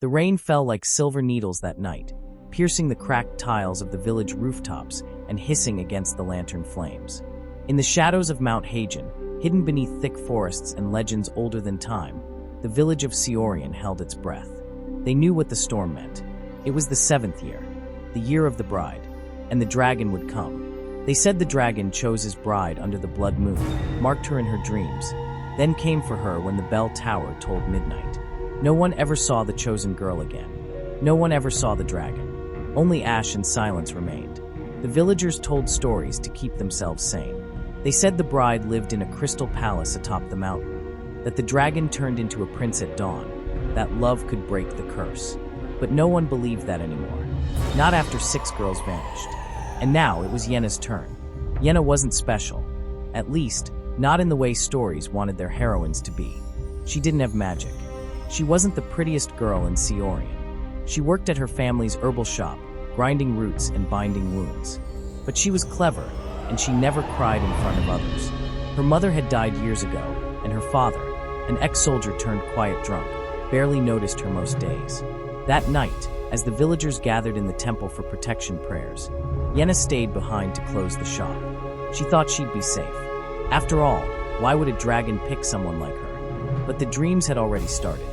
The rain fell like silver needles that night, piercing the cracked tiles of the village rooftops and hissing against the lantern flames. In the shadows of Mount Hagen, hidden beneath thick forests and legends older than time, the village of Seorian held its breath. They knew what the storm meant. It was the 7th year, the year of the bride, and the dragon would come. They said the dragon chose his bride under the blood moon, marked her in her dreams, then came for her when the bell tower tolled midnight. No one ever saw the chosen girl again. No one ever saw the dragon. Only ash and silence remained. The villagers told stories to keep themselves sane. They said the bride lived in a crystal palace atop the mountain, that the dragon turned into a prince at dawn, that love could break the curse. But no one believed that anymore. Not after 6 girls vanished. And now it was Yenna's turn. Yenna wasn't special. At least, not in the way stories wanted their heroines to be. She didn't have magic. She wasn't the prettiest girl in Seorian. She worked at her family's herbal shop, grinding roots and binding wounds. But she was clever, and she never cried in front of others. Her mother had died years ago, and her father, an ex-soldier turned quiet drunk, barely noticed her most days. That night, as the villagers gathered in the temple for protection prayers, Yenna stayed behind to close the shop. She thought she'd be safe. After all, why would a dragon pick someone like her? But the dreams had already started.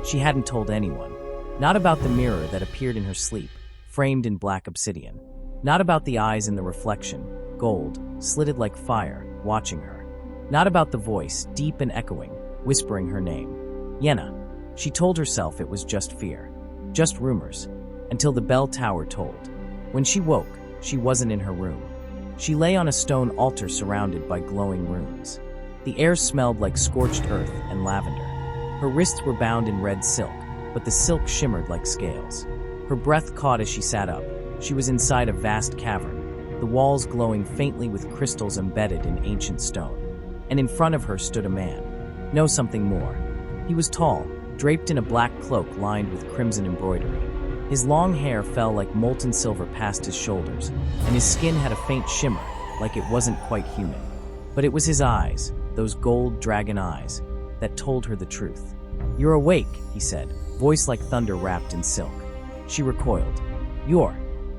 She hadn't told anyone. Not about the mirror that appeared in her sleep, framed in black obsidian. Not about the eyes in the reflection, gold, slitted like fire, watching her. Not about the voice, deep and echoing, whispering her name. Yenna. She told herself it was just fear. Just rumors, until the bell tower tolled. When she woke, she wasn't in her room. She lay on a stone altar surrounded by glowing runes. The air smelled like scorched earth and lavender. Her wrists were bound in red silk, but the silk shimmered like scales. Her breath caught as she sat up. She was inside a vast cavern, the walls glowing faintly with crystals embedded in ancient stone. And in front of her stood a man. No, something more. He was tall, draped in a black cloak lined with crimson embroidery. His long hair fell like molten silver past his shoulders, and his skin had a faint shimmer, like it wasn't quite human. But it was his eyes, those gold dragon eyes, that told her the truth. "You're awake," he said, voice like thunder wrapped in silk. She recoiled. "You're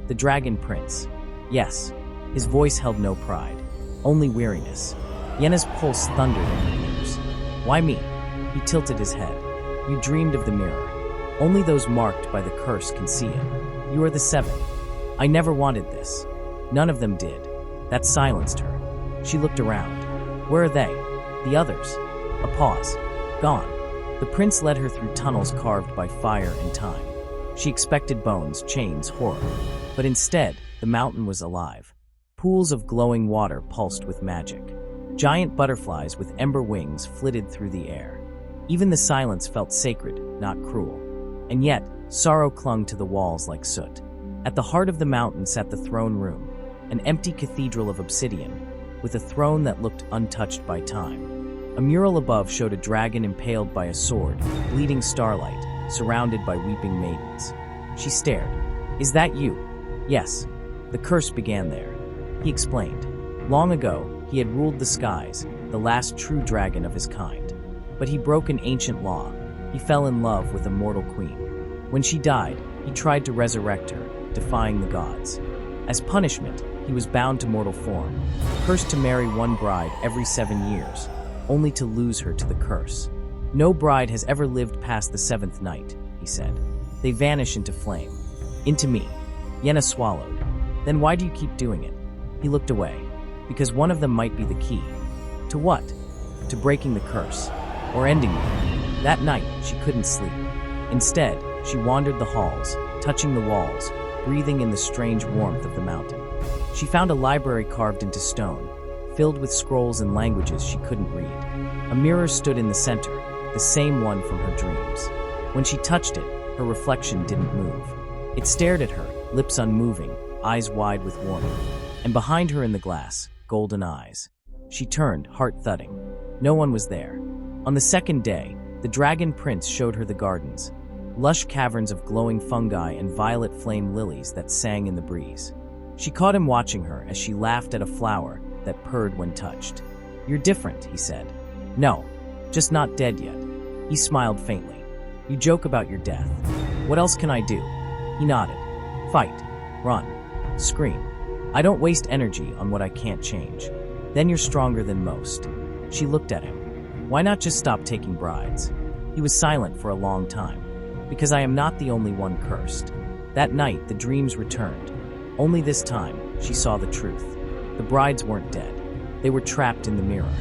the dragon prince." Yes. His voice held no pride, only weariness. Yenna's pulse thundered in her ears. "Why me?" He tilted his head. "You dreamed of the mirror. Only those marked by the curse can see it. You are the 7th. I never wanted this. None of them did." That silenced her. She looked around. Where are they? The others? A pause. Gone. The prince led her through tunnels carved by fire and time. She expected bones, chains, horror. But instead, the mountain was alive. Pools of glowing water pulsed with magic. Giant butterflies with ember wings flitted through the air. Even the silence felt sacred, not cruel. And yet, sorrow clung to the walls like soot. At the heart of the mountain sat the throne room, an empty cathedral of obsidian, with a throne that looked untouched by time. A mural above showed a dragon impaled by a sword, bleeding starlight, surrounded by weeping maidens. She stared. "Is that you?" "Yes. The curse began there," he explained. Long ago, he had ruled the skies, the last true dragon of his kind. But he broke an ancient law. He fell in love with a mortal queen. When she died, he tried to resurrect her, defying the gods. As punishment, he was bound to mortal form, cursed to marry one bride every 7 years, only to lose her to the curse. "No bride has ever lived past the 7th night," he said. "They vanish into flame. Into me." Yenna swallowed. "Then why do you keep doing it?" He looked away. "Because one of them might be the key." "To what?" "To breaking the curse. Or ending me." That night, she couldn't sleep. Instead, she wandered the halls, touching the walls, breathing in the strange warmth of the mountain. She found a library carved into stone, filled with scrolls and languages she couldn't read. A mirror stood in the center, the same one from her dreams. When she touched it, her reflection didn't move. It stared at her, lips unmoving, eyes wide with warning. And behind her in the glass, golden eyes. She turned, heart thudding. No one was there. On the second day, the dragon prince showed her the gardens, lush caverns of glowing fungi and violet flame lilies that sang in the breeze. She caught him watching her as she laughed at a flower that purred when touched. "You're different," he said. "No, just not dead yet." He smiled faintly. "You joke about your death. What else can I do? He nodded. Fight. Run. Scream. I don't waste energy on what I can't change. Then you're stronger than most. She looked at him. Why not just stop taking brides? He was silent for a long time. Because I am not the only one cursed. That night, the dreams returned. Only this time, she saw the truth. The brides weren't dead. They were trapped in the mirror.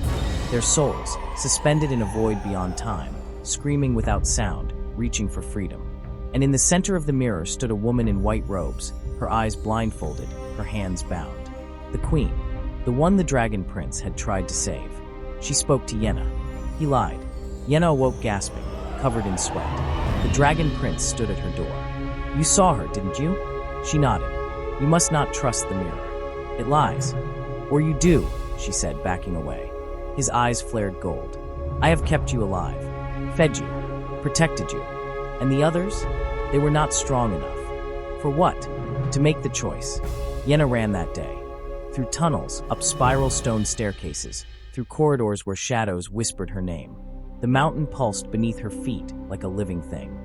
Their souls, suspended in a void beyond time, screaming without sound, reaching for freedom. And in the center of the mirror stood a woman in white robes, her eyes blindfolded, her hands bound. The queen, the one the dragon prince had tried to save. She spoke to Yenna. He lied. Yenna awoke gasping, covered in sweat. The dragon prince stood at her door. You saw her, didn't you? She nodded. You must not trust the mirror. It lies. Or you do, she said, backing away. His eyes flared gold. I have kept you alive, fed you, protected you. And the others? They were not strong enough. For what? To make the choice. Yenna ran that day. Through tunnels, up spiral stone staircases, through corridors where shadows whispered her name. The mountain pulsed beneath her feet like a living thing.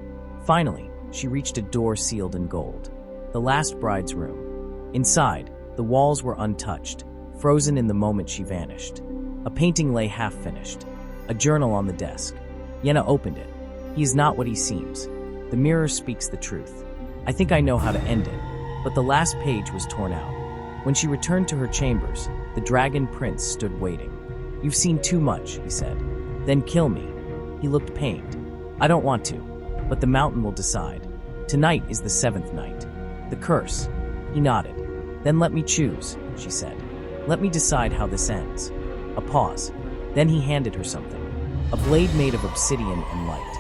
Finally, she reached a door sealed in gold. The last bride's room. Inside, the walls were untouched, frozen in the moment she vanished. A painting lay half-finished. A journal on the desk. Yenna opened it. He is not what he seems. The mirror speaks the truth. I think I know how to end it, but the last page was torn out. When she returned to her chambers, the dragon prince stood waiting. You've seen too much, he said. Then kill me. He looked pained. I don't want to, but the mountain will decide. Tonight is the 7th night. The curse. He nodded. Then let me choose, she said. Let me decide how this ends. A pause. Then he handed her something. A blade made of obsidian and light.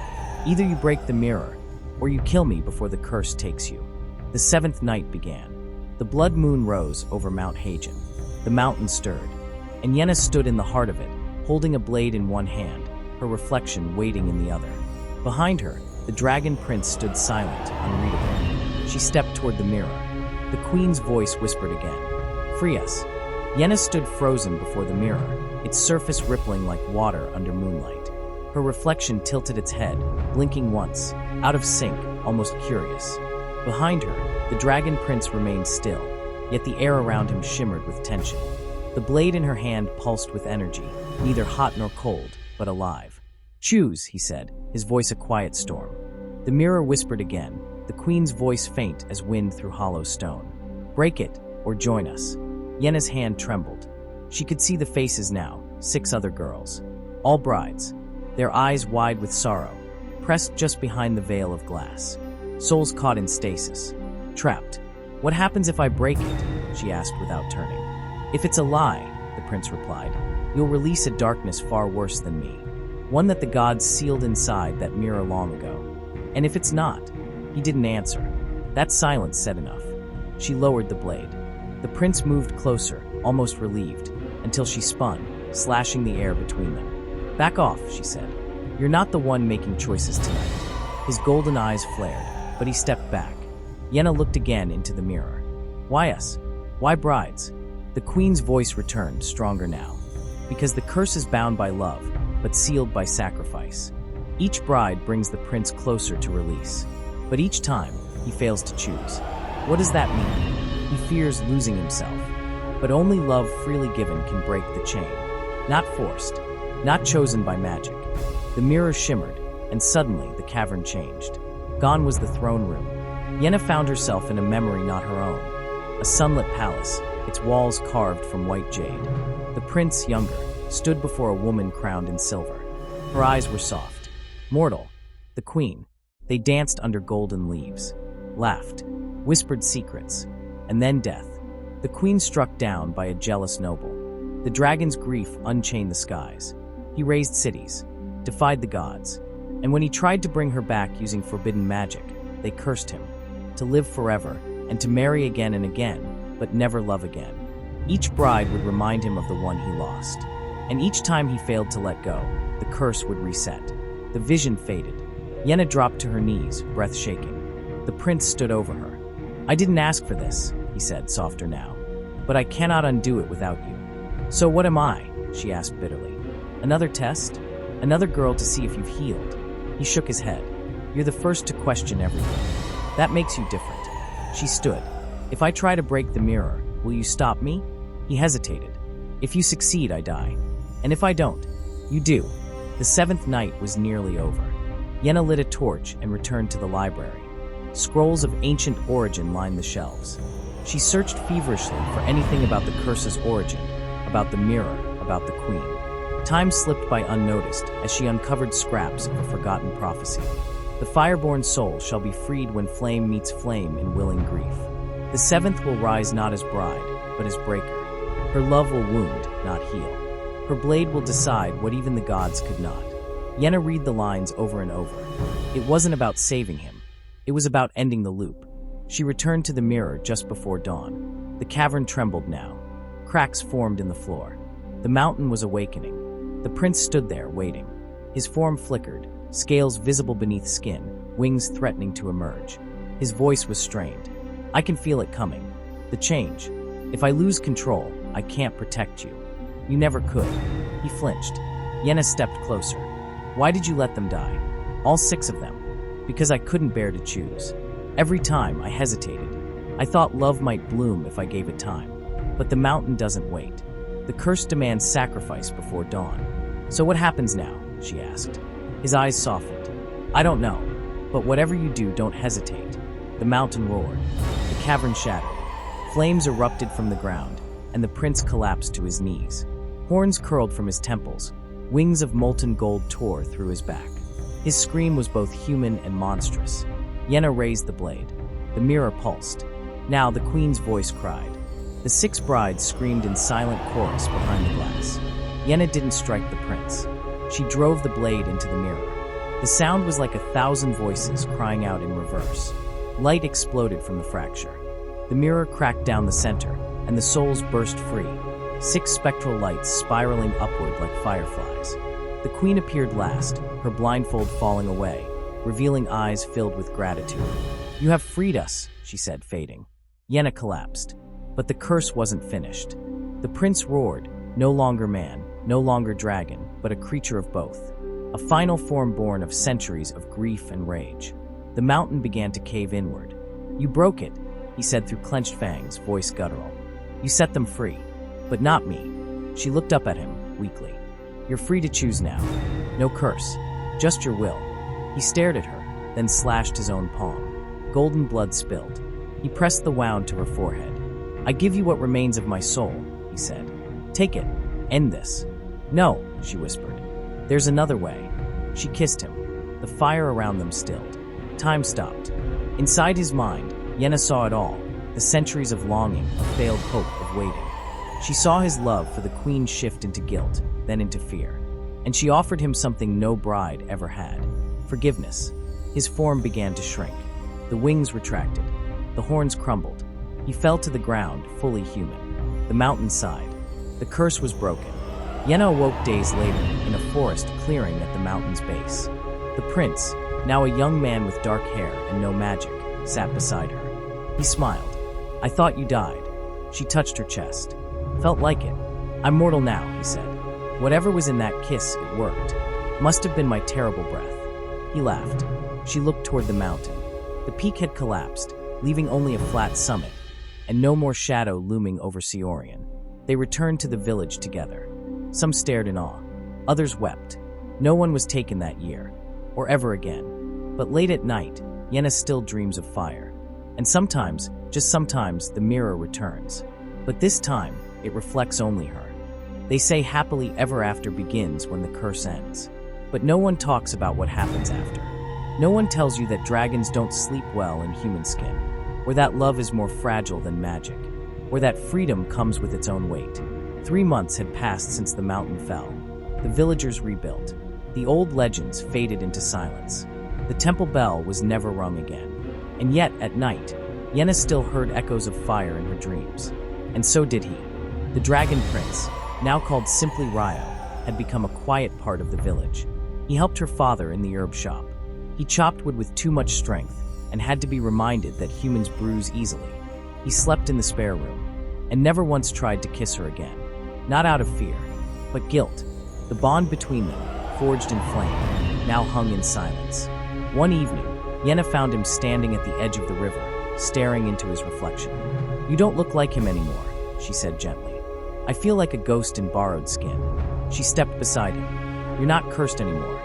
Either you break the mirror, or you kill me before the curse takes you. The 7th night began. The blood moon rose over Mount Hagen. The mountain stirred, and Yenna stood in the heart of it, holding a blade in one hand, her reflection waiting in the other. Behind her, the dragon prince stood silent, unreadable. She stepped toward the mirror. The queen's voice whispered again. Free us. Yenna stood frozen before the mirror, its surface rippling like water under moonlight. Her reflection tilted its head, blinking once, out of sync, almost curious. Behind her, the dragon prince remained still, yet the air around him shimmered with tension. The blade in her hand pulsed with energy, neither hot nor cold, but alive. Choose, he said, his voice a quiet storm. The mirror whispered again, the queen's voice faint as wind through hollow stone. Break it, or join us. Yenna's hand trembled. She could see the faces now, 6 other girls. All brides, their eyes wide with sorrow, pressed just behind the veil of glass. Souls caught in stasis. Trapped. What happens if I break it? She asked without turning. If it's a lie, the prince replied, you'll release a darkness far worse than me. One that the gods sealed inside that mirror long ago. And if it's not? He didn't answer. That silence said enough. She lowered the blade. The prince moved closer, almost relieved, until she spun, slashing the air between them. Back off, she said. You're not the one making choices tonight. His golden eyes flared, but he stepped back. Yenna looked again into the mirror. Why us? Why brides? The queen's voice returned, stronger now. Because the curse is bound by love, but sealed by sacrifice. Each bride brings the prince closer to release. But each time, he fails to choose. What does that mean? He fears losing himself. But only love freely given can break the chain. Not forced, not chosen by magic. The mirror shimmered, and suddenly the cavern changed. Gone was the throne room. Yenna found herself in a memory not her own. A sunlit palace, its walls carved from white jade. The prince, younger, stood before a woman crowned in silver. Her eyes were soft. Mortal. The queen. They danced under golden leaves. Laughed. Whispered secrets. And then death. The queen struck down by a jealous noble. The dragon's grief unchained the skies. He raised cities. Defied the gods. And when he tried to bring her back using forbidden magic, they cursed him. To live forever, and to marry again and again, but never love again. Each bride would remind him of the one he lost. And each time he failed to let go, the curse would reset. The vision faded. Yenna dropped to her knees, breath shaking. The prince stood over her. I didn't ask for this, he said, softer now. But I cannot undo it without you. So what am I? She asked bitterly. Another test? Another girl to see if you've healed? He shook his head. You're the first to question everything. That makes you different. She stood. If I try to break the mirror, will you stop me? He hesitated. If you succeed, I die. And if I don't, you do. The seventh night was nearly over. Yenna lit a torch and returned to the library. Scrolls of ancient origin lined the shelves. She searched feverishly for anything about the curse's origin, about the mirror, about the queen. Time slipped by unnoticed as she uncovered scraps of a forgotten prophecy. The fireborn soul shall be freed when flame meets flame in willing grief. The seventh will rise not as bride, but as breaker. Her love will wound, not heal. Her blade will decide what even the gods could not. Yenna read the lines over and over. It wasn't about saving him. It was about ending the loop. She returned to the mirror just before dawn. The cavern trembled now. Cracks formed in the floor. The mountain was awakening. The prince stood there, waiting. His form flickered, scales visible beneath skin, wings threatening to emerge. His voice was strained. I can feel it coming. The change. If I lose control, I can't protect you. You never could. He flinched. Yenna stepped closer. Why did you let them die? All 6 of them. Because I couldn't bear to choose. Every time I hesitated. I thought love might bloom if I gave it time. But the mountain doesn't wait. The curse demands sacrifice before dawn. So what happens now? She asked. His eyes softened. I don't know. But whatever you do, don't hesitate. The mountain roared. The cavern shattered. Flames erupted from the ground, and the prince collapsed to his knees. Horns curled from his temples. Wings of molten gold tore through his back. His scream was both human and monstrous. Yenna raised the blade. The mirror pulsed. Now the queen's voice cried. The 6 brides screamed in silent chorus behind the glass. Yenna didn't strike the prince. She drove the blade into the mirror. The sound was like 1,000 voices crying out in reverse. Light exploded from the fracture. The mirror cracked down the center, and the souls burst free. 6 spectral lights spiraling upward like fireflies. The queen appeared last, her blindfold falling away, revealing eyes filled with gratitude. You have freed us, she said, fading. Yenna collapsed. But the curse wasn't finished. The prince roared, no longer man, no longer dragon, but a creature of both. A final form born of centuries of grief and rage. The mountain began to cave inward. You broke it, he said through clenched fangs, voice guttural. You set them free. But not me. She looked up at him, weakly. You're free to choose now. No curse. Just your will. He stared at her, then slashed his own palm. Golden blood spilled. He pressed the wound to her forehead. I give you what remains of my soul, he said. Take it. End this. No, she whispered. There's another way. She kissed him. The fire around them stilled. Time stopped. Inside his mind, Yenna saw it all. The centuries of longing, a failed hope of waiting. She saw his love for the queen shift into guilt, then into fear. And she offered him something no bride ever had. Forgiveness. His form began to shrink. The wings retracted. The horns crumbled. He fell to the ground, fully human. The mountain sighed. The curse was broken. Yenna awoke days later, in a forest clearing at the mountain's base. The prince, now a young man with dark hair and no magic, sat beside her. He smiled. I thought you died. She touched her chest. Felt like it. I'm mortal now, he said. Whatever was in that kiss, it worked. Must have been my terrible breath. He laughed. She looked toward the mountain. The peak had collapsed, leaving only a flat summit, and no more shadow looming over Seorian. They returned to the village together. Some stared in awe. Others wept. No one was taken that year, or ever again. But late at night, Yenna still dreams of fire. And sometimes, just sometimes, the mirror returns. But this time, it reflects only her. They say happily ever after begins when the curse ends. But no one talks about what happens after. No one tells you that dragons don't sleep well in human skin, or that love is more fragile than magic, or that freedom comes with its own weight. 3 months had passed since the mountain fell. The villagers rebuilt. The old legends faded into silence. The temple bell was never rung again. And yet, at night, Yenna still heard echoes of fire in her dreams. And so did he. The dragon prince, now called simply Ryo, had become a quiet part of the village. He helped her father in the herb shop. He chopped wood with too much strength and had to be reminded that humans bruise easily. He slept in the spare room and never once tried to kiss her again. Not out of fear, but guilt. The bond between them, forged in flame, now hung in silence. One evening, Yenna found him standing at the edge of the river, staring into his reflection. "You don't look like him anymore," she said gently. "I feel like a ghost in borrowed skin." She stepped beside him. "You're not cursed anymore.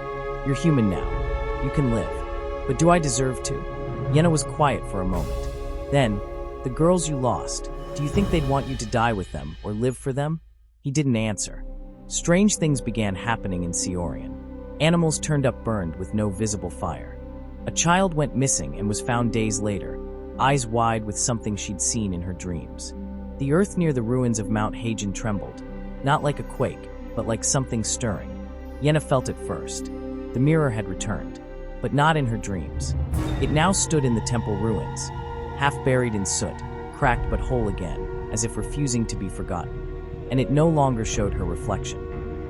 You're human now. You can live. But do I deserve to?" Yenna was quiet for a moment. Then, "The girls you lost, do you think they'd want you to die with them or live for them?" He didn't answer. Strange things began happening in Seorian. Animals turned up burned with no visible fire. A child went missing and was found days later, eyes wide with something she'd seen in her dreams. The earth near the ruins of Mount Hagen trembled, not like a quake, but like something stirring. Yenna felt it first. The mirror had returned, but not in her dreams. It now stood in the temple ruins, half buried in soot, cracked but whole again, as if refusing to be forgotten. And it no longer showed her reflection,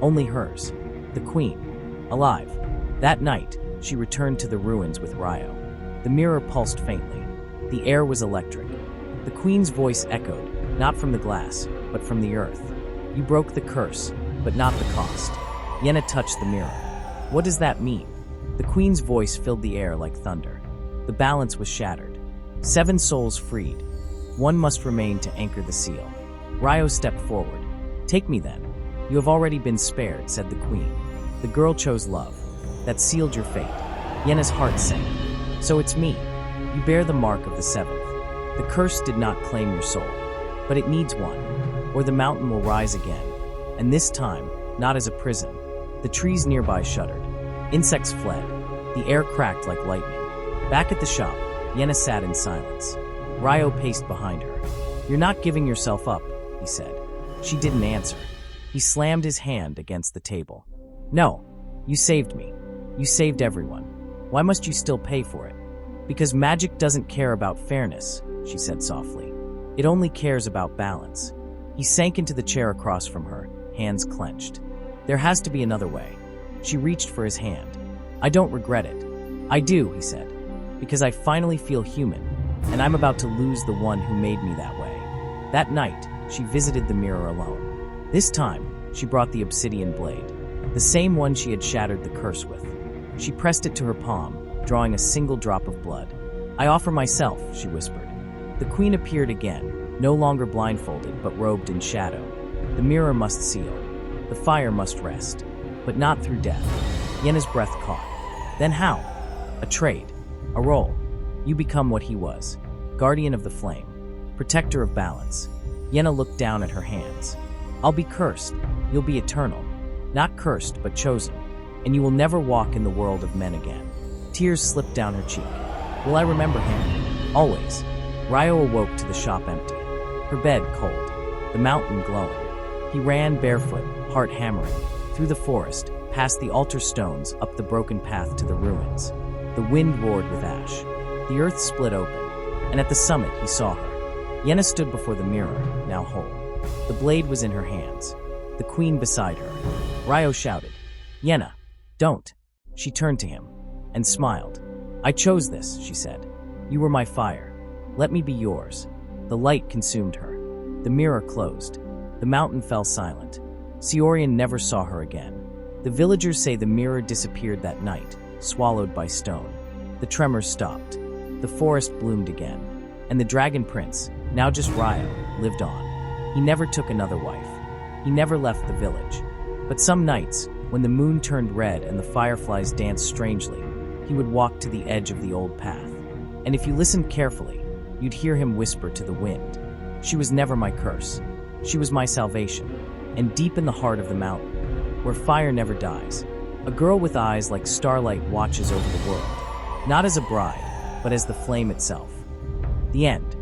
only hers, the queen, alive. That night, she returned to the ruins with Ryo. The mirror pulsed faintly. The air was electric. The queen's voice echoed, not from the glass, but from the earth. "You broke the curse, but not the cost." Yenna touched the mirror. "What does that mean?" The queen's voice filled the air like thunder. The balance was shattered. 7 souls freed. One must remain to anchor the seal. Ryo stepped forward. "Take me then. You have already been spared," said the queen. "The girl chose love. That sealed your fate." Yenna's heart sank. "So it's me. You bear the mark of the 7th. The curse did not claim your soul, but it needs one, or the mountain will rise again. And this time, not as a prison." The trees nearby shuddered. Insects fled. The air cracked like lightning. Back at the shop, Yenna sat in silence. Ryo paced behind her. "You're not giving yourself up," he said. She didn't answer. He slammed his hand against the table. "No, you saved me. You saved everyone. Why must you still pay for it?" "Because magic doesn't care about fairness," she said softly. "It only cares about balance." He sank into the chair across from her, hands clenched. "There has to be another way." She reached for his hand. "I don't regret it." "I do," he said, "because I finally feel human, and I'm about to lose the one who made me that way." That night, she visited the mirror alone. This time, she brought the obsidian blade, the same one she had shattered the curse with. She pressed it to her palm, drawing a single drop of blood. "I offer myself," she whispered. The queen appeared again, no longer blindfolded but robed in shadow. The mirror must seal. The fire must rest, but not through death. Yenna's breath caught. Then how? A trade. A role. You become what he was. Guardian of the flame. Protector of balance. Yenna looked down at her hands. "I'll be cursed. You'll be eternal. Not cursed, but chosen. And you will never walk in the world of men again." Tears slipped down her cheek. "Will I remember him?" "Always." Ryo awoke to the shop empty. Her bed cold. The mountain glowing. He ran barefoot, heart hammering, through the forest, past the altar stones, up the broken path to the ruins. The wind roared with ash. The earth split open, and at the summit he saw her. Yenna stood before the mirror, now whole. The blade was in her hands, the queen beside her. Ryo shouted, "Yenna, don't." She turned to him and smiled. "I chose this," she said. "You were my fire. Let me be yours." The light consumed her. The mirror closed. The mountain fell silent. Seorian never saw her again. The villagers say the mirror disappeared that night, swallowed by stone. The tremors stopped. The forest bloomed again. And the dragon prince, now just Ryo, lived on. He never took another wife. He never left the village. But some nights, when the moon turned red and the fireflies danced strangely, he would walk to the edge of the old path. And if you listened carefully, you'd hear him whisper to the wind, "She was never my curse. She was my salvation." And deep in the heart of the mountain, where fire never dies, a girl with eyes like starlight watches over the world, not as a bride, but as the flame itself. The end.